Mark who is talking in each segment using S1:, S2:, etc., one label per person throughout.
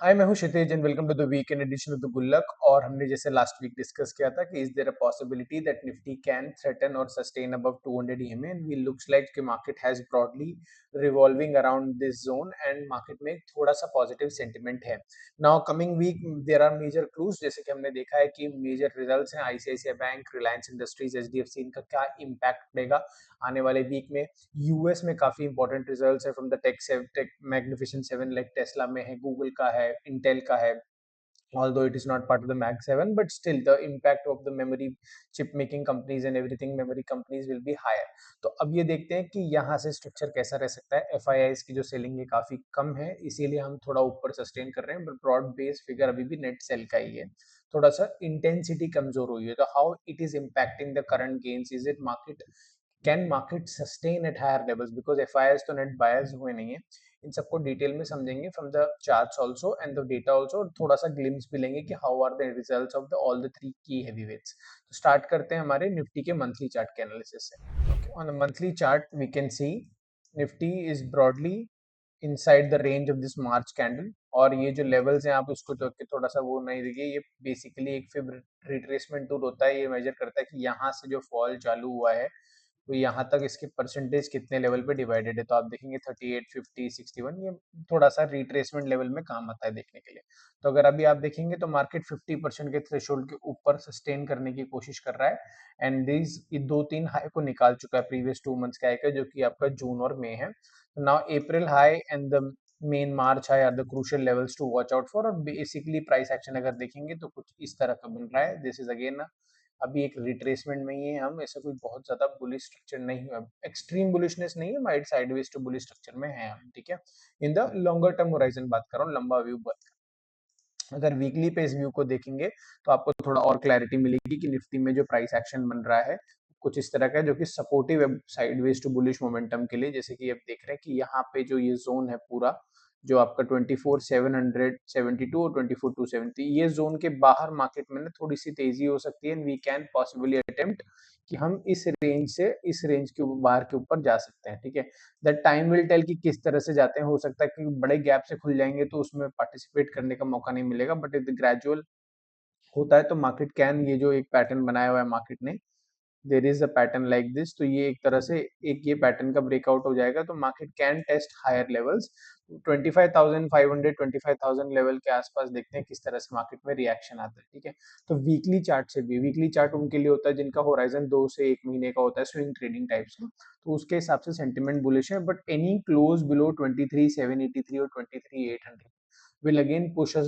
S1: हाय, मैं हूँ Kshitij and welcome to the weekend edition of the Gullak. और हमने जैसे लास्ट वीक डिस्कस किया था कि is there a possibility that Nifty can threaten और sustain above 200 EMA and we looks like कि market has broadly revolving around this zone and market में थोड़ा सा पॉजिटिव सेंटिमेंट है। Now coming week there are major clues, जैसे कि हमने देखा है कि मेजर रिजल्ट्स हैं ICICI bank, Reliance industries, HDFC, इनका क्या इम्पैक्ट पड़ेगा आने वाले वीक में। यूएस में काफी इंपॉर्टेंट रिजल्ट्स है from the tech magnificent seven, like Tesla में है, गूगल का है, इंटेल का है। Although it is not part of the Mag 7, but still the impact of the memory chip making companies and everything memory companies will be higher. तो अब ये देखते हैं कि यहाँ से स्ट्रक्चर कैसा रह सकता है। एफ की जो सेलिंग है काफी कम है, इसीलिए हम थोड़ा ऊपर सस्टेन कर रहे हैं, बट ब्रॉड बेस फिगर अभी भी नेट सेल का ही है। थोड़ा सा इंटेंसिटी कमजोर हुई है, तो how it is impacting the current gains, is it market can market sustain at higher levels, because F तो नेट बायर्स हुए नहीं है। इन सबको डिटेल में समझेंगे from the charts also and the data also, और थोड़ा सा ग्लिम्स भी लेंगे कि how are the results of the all the three की हैवीवेट्स। तो स्टार्ट करते हैं हमारे निफ्टी के मंथली चार्ट के एनालिसिस से। On the monthly chart we can see Nifty is broadly inside the range of this March candle, और ये जो लेवल्स हैं आप उसको देख के थोड़ा सा वो नहीं देखिए, ये बेसिकली एक फिर रिट्रेसमेंट टूल होता है। ये मेजर करता है कि यहाँ से जो फॉल चालू हुआ है तो यहाँ तक इसके परसेंटेज कितने लेवल पे डिवाइडेड है। तो आप देखेंगे 38, 50, 61, ये थोड़ा सा रिट्रेसमेंट लेवल में काम आता है देखने के लिए। तो अगर अभी आप देखेंगे तो मार्केट 50% के थ्रेशोल्ड के ऊपर सस्टेन करने की कोशिश कर रहा है, एंड दिस दो तीन हाई को निकाल चुका है प्रीवियस 2 मंथ्स के हाई का, जो कि आपका जून और मई है। Now April high and the main March high are the crucial levels to watch out for. और बेसिकली प्राइस एक्शन अगर देखेंगे तो कुछ इस तरह का बन रहा है। दिस इज अगेन अभी एक रिट्रेसमेंट में ही है हम, ऐसा कोई बहुत ज्यादा बुलिश स्ट्रक्चर नहीं है, एक्सट्रीम बुलिशनेस नहीं है, might sideways to bullish structure में है हम, ठीक है। In the longer term horizon बात कर रहा हूँ, लंबा व्यू बात। अगर वीकली पे इस व्यू को देखेंगे तो आपको थोड़ा और क्लैरिटी मिलेगी कि निफ्टी में जो प्राइस एक्शन बन रहा है कुछ इस तरह का है, जो कि सपोर्टिव है साइडवेज टू बुलिश मोमेंटम के लिए। जैसे कि आप देख रहे हैं कि यहाँ पे जो ये जोन है पूरा, जो आपका 24,772 और 24,270, ये जोन के बाहर मार्केट में ना थोड़ी सी तेजी हो सकती है, and we can possibly attempt कि हम इस रेंज से इस रेंज के बाहर के ऊपर जा सकते हैं, ठीक है। दैट टाइम विल टेल कि किस तरह से जाते हैं। हो सकता है कि बड़े गैप से खुल जाएंगे तो उसमें पार्टिसिपेट करने का मौका नहीं मिलेगा, बट इफ ग्रेजुअल होता है तो मार्केट कैन, ये जो एक पैटर्न बनाया हुआ है मार्केट ने, there is a pattern like this, तो ये एक तरह से एक ये पैटर्न का ब्रेकआउट हो जाएगा तो market can test higher levels. 25,500 25,000 level के आसपास देखते हैं किस तरह से मार्केट में रिएक्शन आता है, ठीक है। तो वीकली चार्ट से भी, वीकली चार्ट उनके लिए होता है जिनका होराइजन 2 से 1 महीने का होता है, स्विंग ट्रेडिंग टाइप्स का, तो उसके हिसाब से सेंटिमेंट बुलिश है। बट एनी क्लोज बिलो 23,783 और 23,800 will again push us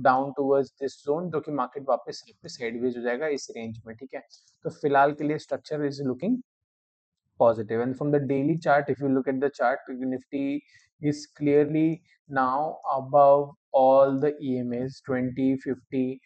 S1: down towards this zone, जो कि मार्केट वापस साइडवेज हो जाएगा इस रेंज में, ठीक है। तो फिलहाल के लिए structure is looking positive. And from the daily chart, if you look at the chart, Nifty is clearly now above all the EMAs 20, 50,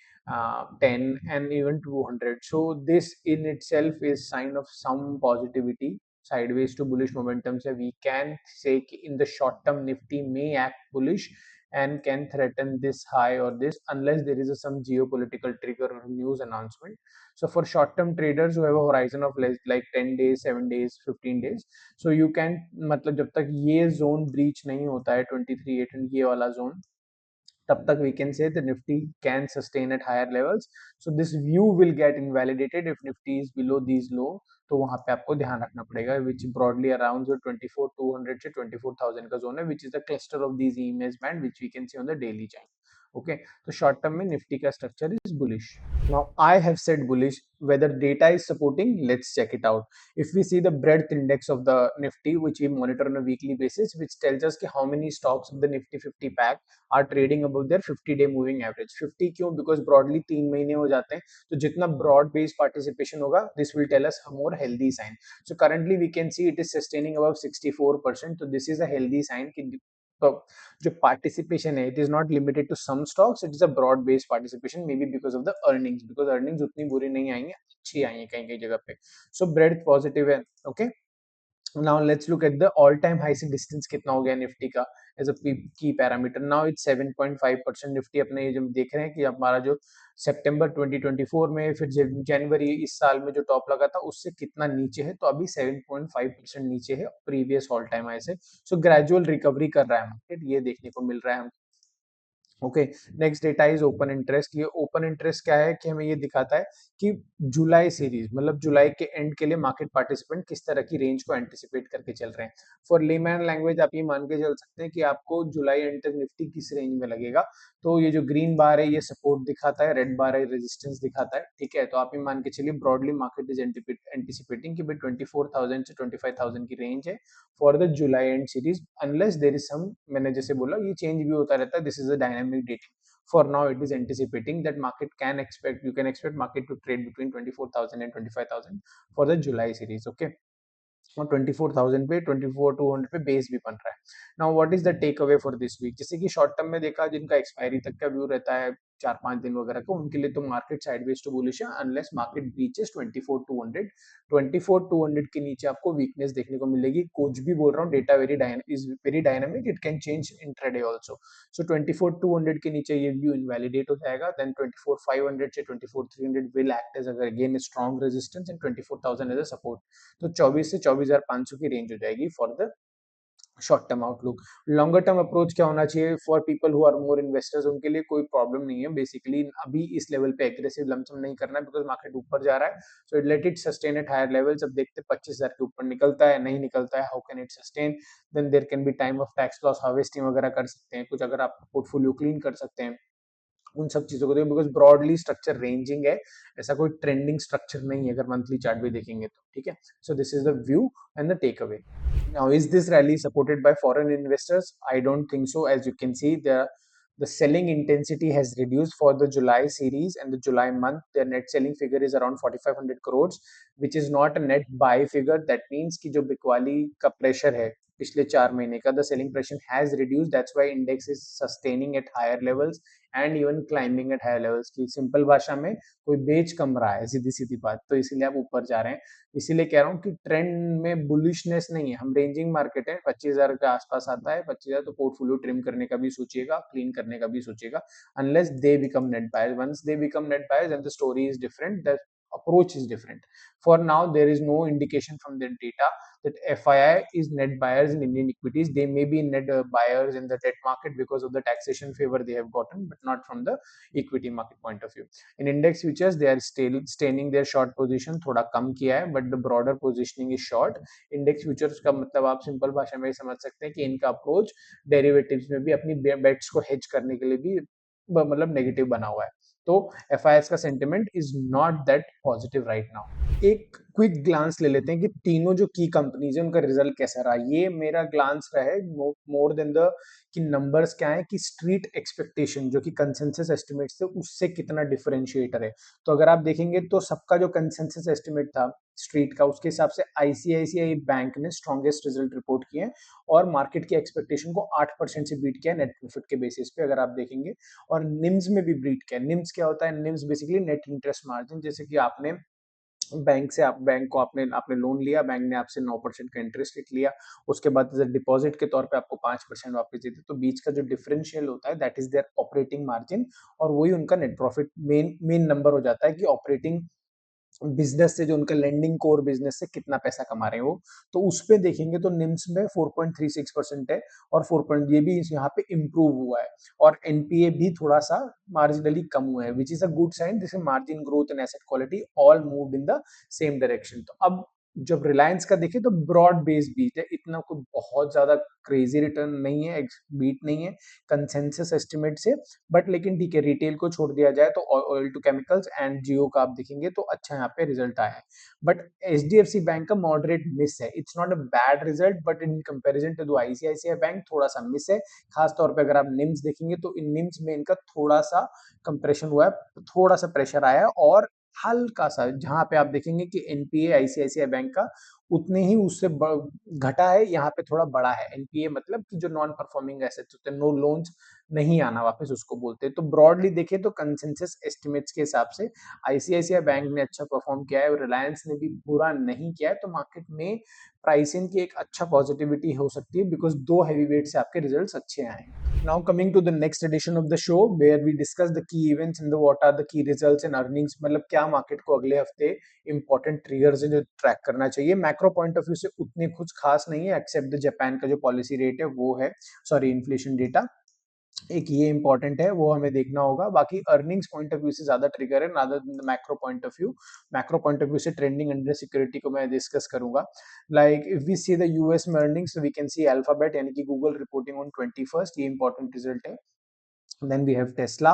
S1: 10 and even 200. So this in itself is sign of some positivity, sideways to bullish momentum. So we can say in the short term Nifty may act bullish and can threaten this high or this, unless there is some geopolitical trigger or news announcement. So for short term traders who have a horizon of less like 10 days, 7 days, 15 days, so you can, मतलब जब तक ये zone breach नहीं होता है 23,800 ये वाला zone, तब तक we can say the Nifty can sustain at higher levels. So this view will get invalidated if Nifty is below these low, तो वहां पे आपको ध्यान रखना पड़ेगा, which broadly around जो 24,200 से 24,000 का zone है, which is the cluster of these EMAs band which we can see on the daily chart. Okay, तो short term में निफ्टी का structure is bullish. Now I have said bullish, whether data is supporting, let's check it out. If we see the breadth index of the Nifty, which we monitor on a weekly basis, which tells us कि how many stocks of the Nifty 50 pack are trading above their 50-day moving average. 50 क्यों? Because broadly 3 महीने हो जाते हैं, तो जितना broad based participation होगा, this will tell us a more healthy sign. So currently we can see it is sustaining above 64%, so this is a healthy sign कि तो जो पार्टिसिपेशन है, it is not limited to some stocks, it is a broad based participation, may be because of the earnings, because earnings उतनी बुरी नहीं आई है, अच्छी आई है कहीं कहीं जगह पे। सो ब्रेड पॉजिटिव है, okay. Now let's look at the all-time high से distance कितना हो गया निफ्टी का as a key parameter. Now it's 7.5%. Nifty अपने ये जब देख रहे हैं कि हमारा जो सितंबर 2024 में, फिर जनवरी इस साल में जो टॉप लगा था उससे कितना नीचे है, तो अभी 7.5% नीचे है प्रीवियस ऑल टाइम हाई से। सो ग्रेजुअल रिकवरी कर रहा है मार्केट, ये देखने को मिल रहा है हमको। Okay, next data is open interest. ये ओपन इंटरेस्ट क्या है कि हमें ये दिखाता है कि जुलाई सीरीज मतलब जुलाई के एंड के लिए मार्केट पार्टिसिपेंट किस तरह की रेंज को एंटिसिपेट करके चल रहे हैं। फॉर लेमैन लैंग्वेज आप ये मान के चल सकते हैं कि आपको जुलाई एंड तक निफ्टी किस रेंज में लगेगा। तो ये जो ग्रीन बार है ये सपोर्ट दिखाता है, रेड बार है रेजिस्टेंस दिखाता है, ठीक है। तो आप ये मान के चलिए ब्रॉडली मार्केट इज एंटिसिपेटिंग कि भाई 24,000 से 25,000 की रेंज है for the July end series, unless there is some, मैंने जैसे बोला ये चेंज भी होता रहता है, this is a dynamic dating. For now it is anticipating that market can expect, you can expect market to trade between 24,000 and 25,000 for the July series, okay। और 24,000 पे 24,200 पे बेस भी बन रहा है। Now what is the take away for this week, जैसे कि short term में देखा जिनका एक्सपायरी तक का व्यू रहता है 4-5 दिन वगैरह का, उनके लिए तो मार्केट साइडवेज टू बुलिश है अनलेस मार्केट ब्रीचेस 24,200। 24,200 के नीचे आपको वीकनेस देखने को मिलेगी। कुछ भी बोल रहा हूँ, data is very dynamic, it can change intraday also. So 24,200 के नीचे ये व्यू इनवैलिडेट हो जाएगा, देन 24,500 से 24,300 will act as again strong resistance and 24,000 as a support. तो 24 से 24,500 की रेंज हो जाएगी for the short term outlook. Longer term approach क्या होना चाहिए for people who are more investors, उनके लिए कोई प्रॉब्लम नहीं है बेसिकली अभी इस लेवल पे एग्रेसिव लमसम नहीं करना है, बिकॉज मार्केट ऊपर जा रहा है। So let it sustain at higher levels. अब देखते 25,000 के ऊपर निकलता है नहीं निकलता है, how can it sustain. Then there can be time of tax loss harvesting वगैरह कर सकते हैं, कुछ अगर आप पोर्टफोलियो क्लीन कर सकते हैं, उन सब चीजों को देखो, बिकॉज ब्रॉडली स्ट्रक्चर रेंजिंग है, ऐसा कोई ट्रेंडिंग स्ट्रक्चर नहीं है अगर मंथली चार्ट भी देखेंगे तो, ठीक है। So this is the view and the take away. Now, is this rally supported by foreign investors? I don't think so. As you can see, the selling intensity has reduced for the July series and the July month. Their net selling figure is around 4,500 crores, which is not a net buy figure. That means कि जो बिकवाली का pressure है पिछले 4 महीने का, the selling pressure has reduced. That's why index is sustaining at higher levels and even climbing at higher levels। की simple भाषा में कोई बेच कम रहा है, सीधी सीधी बात, तो इसीलिए आप ऊपर जा रहे हैं। इसीलिए कह रहा हूँ कि ट्रेंड में बुलिशनेस नहीं है, हम रेंजिंग मार्केट है, 25,000 के आसपास आता है 25,000, तो पोर्टफोलियो ट्रिम करने का भी सोचिएगा, क्लीन करने का भी सोचिएगा, unless they become net buyers. Once they become net buyers and the story is different, the approach is different. For now there is no indication from the data that FII is net buyers in Indian equities. They may be net buyers in the debt market because of the taxation favor they have gotten, but not from the equity market point of view. In index futures they are still staining their short position, थोड़ा कम किया है, but the broader positioning is short. Index futures का मतलब आप simple भाषा में समझ सकते हैं कि इनका अप्रोच डेरिवेटिव्स में भी अपनी बेट्स को हेज करने के लिए भी मतलब नेगेटिव बना हुआ है। तो एफआईएस का sentiment is not that positive right now. एक क्विक ग्लांस ले लेते हैं कि तीनों जो की कंपनीज है उनका रिजल्ट कैसा रहा। ये मेरा ग्लांस रहा है मोर देन द कि नंबर्स क्या है, कि स्ट्रीट एक्सपेक्टेशन जो कि कंसेंसस एस्टिमेट्स थे उससे कितना डिफरेंशिएटर है। तो अगर आप देखेंगे तो सबका जो कंसेंसस एस्टिमेट था स्ट्रीट का, उसके हिसाब से आईसीआईसीआई बैंक ने स्ट्रॉन्गेस्ट रिजल्ट रिपोर्ट किए हैं और मार्केट की एक्सपेक्टेशन को 8% से बीट किया नेट प्रॉफिट के बेसिस पे अगर आप देखेंगे। और निम्स में भी बीट किया। निम्स क्या होता है, NIMS basically net interest margin, जैसे कि आपने बैंक से, आप बैंक को आपने आपने लोन लिया, बैंक ने आपसे 9% का इंटरेस्ट रेट लिया, उसके बाद डिपॉजिट के तौर पे आपको 5% वापस देते, तो बीच का जो डिफरेंशियल होता है that is their operating margin, और वही उनका net profit main main number हो जाता है कि ऑपरेटिंग बिजनेस से, जो उनका लेंडिंग कोर बिजनेस से कितना पैसा कमा रहे हैं वो। तो उस पे देखेंगे तो निम्स में 4.36% है और 4 पॉइंट ये भी यहाँ पे इम्प्रूव हुआ है। और एनपीए भी थोड़ा सा मार्जिनली कम हुआ है, which is a good sign. जैसे margin growth and asset quality all moved in the same direction. तो अब जब रिलायंस का देखें तो ब्रॉड बेस बीट है, इतना कोई बहुत ज्यादा क्रेजी रिटर्न नहीं है, बीट नहीं है कंसेंसस एस्टिमेट से, बट लेकिन ठीक है, रिटेल को छोड़ दिया जाए तो ऑयल टू केमिकल्स एंड जियो का आप देखेंगे तो अच्छा यहाँ पे रिजल्ट आया है। बट एचडीएफसी बैंक का मॉडरेट मिस है, it's not a bad result, but in comparison to ICICI bank थोड़ा सा मिस है। खास तौर पे अगर आप निम्स देखेंगे तो इन निम्स में इनका थोड़ा सा कंप्रेशन हुआ है, थोड़ा सा प्रेशर आया है, और हल्का सा जहां पे आप देखेंगे कि एनपीए आईसीआईसीआई बैंक का उतने ही उससे घटा है, यहाँ पे थोड़ा बड़ा है। एनपीए मतलब कि जो नॉन परफॉर्मिंग एसेट्स होते हैं, नो लोन्स नहीं आना वापस, उसको बोलते हैं। तो ब्रॉडली देखें तो कंसेंसस एस्टिमेट्स के हिसाब से आईसीआईसीआई बैंक ने अच्छा परफॉर्म किया है और रिलायंस ने भी बुरा नहीं किया है। तो मार्केट में प्राइसिंग की एक अच्छा पॉजिटिविटी हो सकती है, बिकॉज दो हैवी वेट से आपके रिजल्ट्स अच्छे आए। Now coming to the next edition of the show where we discuss the key events and what are the key results and earnings, मतलब क्या मार्केट को अगले हफ्ते इंपॉर्टेंट ट्रिगर्स हैं जो ट्रैक करना चाहिए। मैक्रो पॉइंट ऑफ व्यू से उतने कुछ खास नहीं है, एक्सेप्ट द जापान का जो पॉलिसी रेट है वो है, सॉरी, इन्फ्लेशन डेटा। एक ये इंपॉर्टेंट है, वो हमें देखना होगा। बाकी अर्निंग्स पॉइंट ऑफ व्यू से ज्यादा ट्रिगर है, another macro point of view. Macro point of view से ट्रेंडिंग अंडर सिक्योरिटी को मैं डिस्कस करूंगा। Like if we see the US में earnings, we can see Alphabet यानी कि गूगल रिपोर्टिंग ऑन 21st, ये इंपॉर्टेंट रिजल्ट है। Then we have Tesla,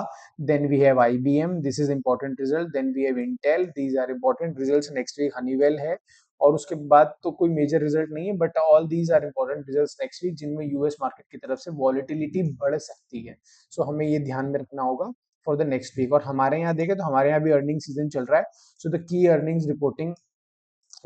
S1: then we have IBM, this is important result, then we have Intel, these are important results। next week Honeywell है, और उसके बाद तो कोई मेजर रिजल्ट नहीं है, but all these are important results next week, जिनमें US market की तरफ से वॉलिटिलिटी बढ़ सकती है। सो हमें ये ध्यान में रखना होगा फॉर द नेक्स्ट वीक। और हमारे यहाँ देखें तो हमारे यहाँ भी अर्निंग सीजन चल रहा है। So the key earnings reporting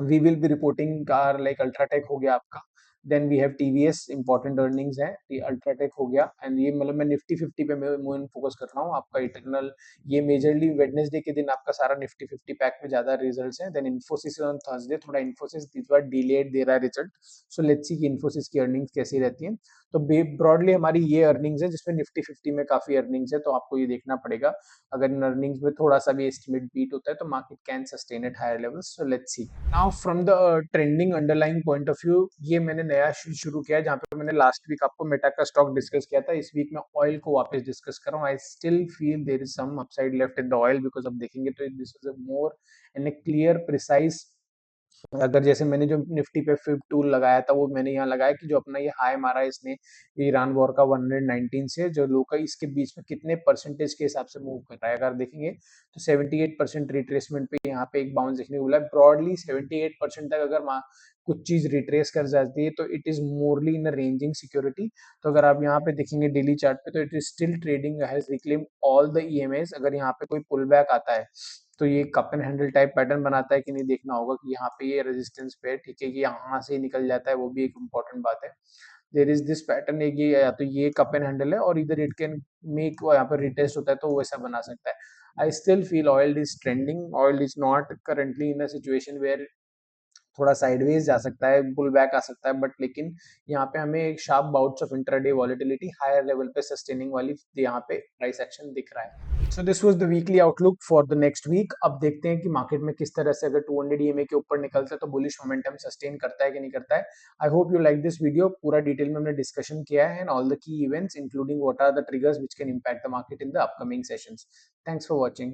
S1: we will be reporting car like UltraTech हो गया आपका, then we have TVS, important earnings है, ये अल्ट्राटेक हो गया। एंड ये मतलब मैं निफ्टी 50 पे मैं फोकस कर रहा हूँ आपका इटरनल। ये मेजरली वेडनेसडे के दिन आपका सारा निफ्टी 50 पैक में ज्यादा रिजल्ट्स हैं। देन इन्फोसिस ऑन थर्सडे, थोड़ा इन्फोसिस इस बार डिलेड दे रहा है रिजल्ट। सो लेट्स सी कि इन्फोसिस की अर्निंग्स कैसी रहती है। तो ब्रॉडली हमारी ये अर्निंग्स है, जिसमें निफ्टी 50 में काफी अर्निंग्स है, तो आपको ये देखना पड़ेगा। अगर इन अर्निंग्स में थोड़ा सा भी एस्टिमेट बीट होता है तो market can sustain at higher levels. So let's see now from the trending underlying point of view. ये मैंने नया शुरू किया है, जहाँ पे मैंने लास्ट वीक आपको मेटा का स्टॉक डिस्कस किया था। इस वीक मैं ऑयल को वापस डिस्कस कर रहा हूँ। I still feel there is some upside left in the oil, because अब देखेंगे तो this is a more and a clear precise. अगर जैसे मैंने जो निफ्टी पे फिब टूल लगाया था, वो मैंने यहाँ लगाया कि जो अपना ये हाई मारा इसने ईरान वॉर का 119 से, जो लो का इसके बीच में कितने परसेंटेज के हिसाब से मूव कर रहा है। अगर देखेंगे तो 78% रिट्रेसमेंट पे यहाँ पे एक बाउंस देखने को मिला है। ब्रॉडली 78% तक अगर कुछ चीज रिट्रेस कर जाती है तो it is morally in ranging security. तो अगर आप यहाँ पे देखेंगे डेली चार्ट पे, तो it is still trading has reclaim all the EMS. अगर यहाँ पे कोई पुल बैक आता है तो ये cup and handle type pattern बनाता है कि नहीं, देखना होगा कि यहाँ पे ये रेजिस्टेंस पे है, ठीक है, कि यहाँ से ही निकल जाता है, वो भी एक इम्पोर्टेंट बात है। देर इज दिस पैटर्न, एक ये या तो ये कप एंड हैंडल है, और इधर इट कैन मेक यहाँ पर रिटेस्ट होता है, तो वैसा बना सकता है। I still feel oil is trending, oil is not currently in a situation where थोड़ा साइडवेज जा सकता है, पुल बैक आ सकता है, बट लेकिन यहाँ पे हमें एक sharp bouts of intraday volatility higher level पे सस्टेनिंग वाली यहाँ पे प्राइस एक्शन दिख रहा है। So this was the weekly outlook for the next week. अब देखते हैं कि मार्केट में किस तरह से अगर 200 ईएमए के ऊपर निकलता है तो बुलिश मोमेंटम सस्टेन करता है कि नहीं करता है। I hope you like this video. पूरा डिटेल में हमने डिस्कशन किया है, and all the key events including what are the triggers which can impact the market in the upcoming sessions. Thanks for watching.